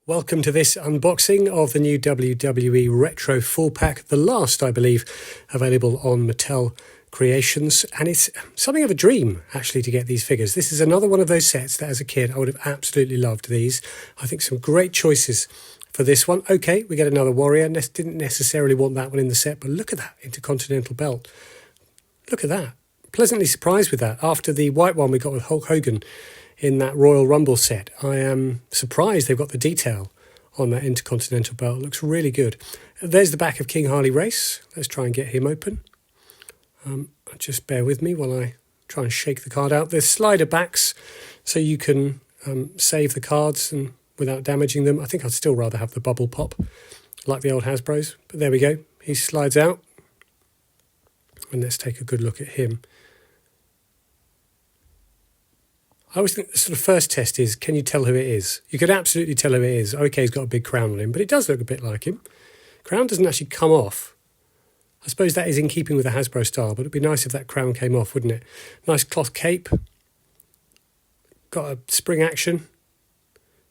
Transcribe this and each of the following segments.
Welcome to this unboxing of the new WWE Retro 4-pack, the last, I believe, available on Mattel Creations. And it's something of a dream, actually, to get these figures. This is another one of those sets that, as a kid, I would have absolutely loved these. I think some great choices for this one. Okay, we get another Warrior. Didn't necessarily want that one in the set, but look at that Intercontinental belt. Look at that. Pleasantly surprised with that. After the white one we got with Hulk Hogan in that Royal Rumble set, I am surprised they've got the detail on that Intercontinental belt. It looks really good. There's the back of King Harley Race. Let's try and get him open. Just bear with me while I try and shake the card out. There's slider backs, so you can save the cards and without damaging them. I think I'd still rather have the bubble pop, like the old Hasbros. But there we go. He slides out. And let's take a good look at him. I always think the sort of first test is, can you tell who it is? You could absolutely tell who it is. Okay, he's got a big crown on him, but it does look a bit like him. Crown doesn't actually come off. I suppose that is in keeping with the Hasbro style, but it'd be nice if that crown came off, wouldn't it? Nice cloth cape. Got a spring action.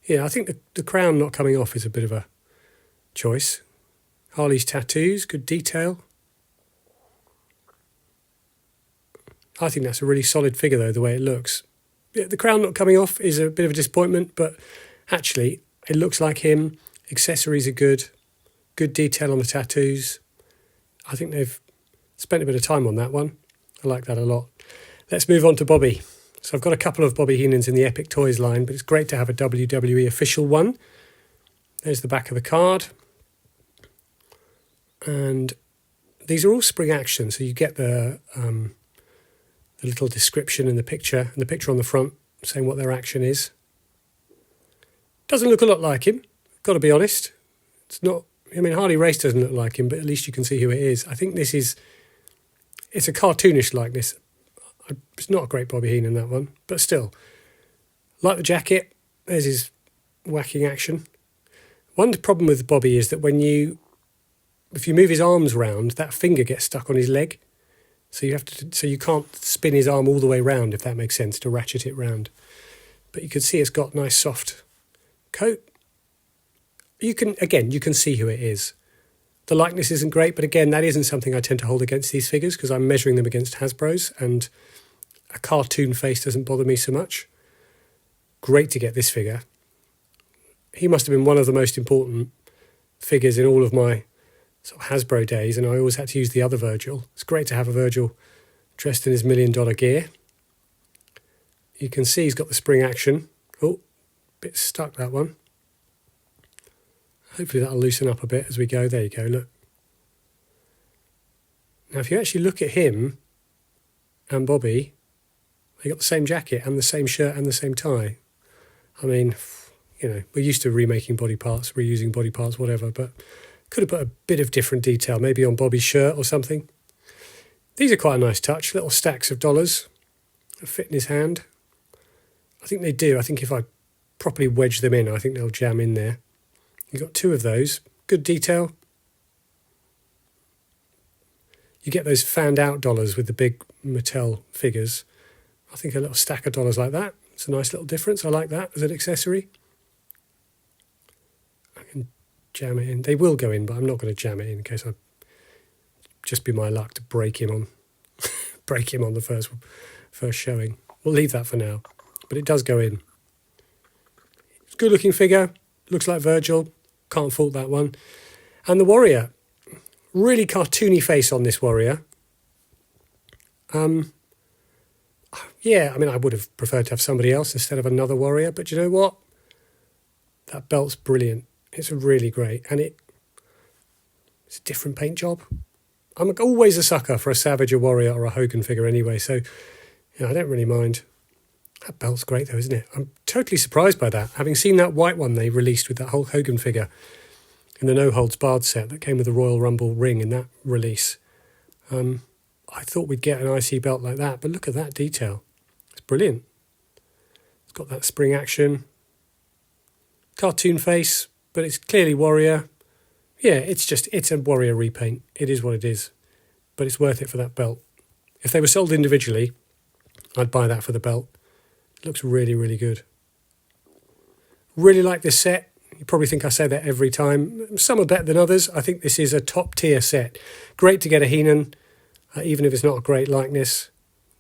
Yeah, I think the crown not coming off is a bit of a choice. Harley's tattoos, good detail. I think that's a really solid figure, though, the way it looks. The crown not coming off is a bit of a disappointment, but actually it looks like him. Accessories are good. Good detail on the tattoos. I think they've spent a bit of time on that one. I like that a lot. Let's move on to Bobby. So I've got a couple of Bobby Heenans in the Epic Toys line, but it's great to have a WWE official one. There's the back of the card. And these are all spring action, so you get the little description in the picture, and the picture on the front saying what their action is. Doesn't look a lot like him, got to be honest. It's not, I mean, Harley Race doesn't look like him, but at least you can see who it is. I think it's a cartoonish likeness. It's not a great Bobby Heenan, that one, but still. Like the jacket, there's his whacking action. One problem with Bobby is that if you move his arms round, that finger gets stuck on his leg. So you can't spin his arm all the way round, if that makes sense, to ratchet it round. But you can see it's got nice soft coat. You can see who it is. The likeness isn't great, but again, that isn't something I tend to hold against these figures because I'm measuring them against Hasbro's, and a cartoon face doesn't bother me so much. Great to get this figure. He must have been one of the most important figures in all of my sort of Hasbro days, and I always had to use the other Virgil. It's great to have a Virgil dressed in his $1 million gear. You can see he's got the spring action. Oh, bit stuck, that one. Hopefully that'll loosen up a bit as we go. There you go, look. Now, if you actually look at him and Bobby, they got the same jacket and the same shirt and the same tie. I mean, you know, we're used to remaking body parts, reusing body parts, whatever, but could have put a bit of different detail, maybe on Bobby's shirt or something. These are quite a nice touch, little stacks of dollars that fit in his hand. I think they do. I think if I properly wedge them in, I think they'll jam in there. You've got two of those. Good detail. You get those fanned out dollars with the big Mattel figures. I think a little stack of dollars like that. It's a nice little difference. I like that as an accessory. I can jam it in. They will go in, but I'm not going to jam it in case just be my luck to break him on the first showing. We'll leave that for now, but it does go in. It's a good looking figure. Looks like Virgil. Can't fault that one. And the Warrior, really cartoony face on this Warrior. Yeah, I mean, I would have preferred to have somebody else instead of another Warrior, but you know what? That belt's brilliant. It's really great, and it's a different paint job. I'm always a sucker for a Savage, a Warrior, or a Hogan figure anyway, so I don't really mind. That belt's great though, isn't it? I'm totally surprised by that, having seen that white one they released with that Hulk Hogan figure in the No Holds Barred set that came with the Royal Rumble ring in that release. I thought we'd get an IC belt like that, but look at that detail. It's brilliant. It's got that spring action. Cartoon face, but it's clearly Warrior. Yeah, it's a Warrior repaint. It is what it is. But it's worth it for that belt. If they were sold individually, I'd buy that for the belt. It looks really, really good. Really like this set. You probably think I say that every time. Some are better than others. I think this is a top tier set. Great to get a Heenan, even if it's not a great likeness.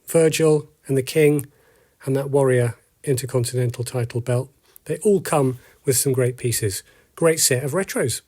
Virgil and the King and that Warrior Intercontinental title belt. They all come with some great pieces. Great set of retros.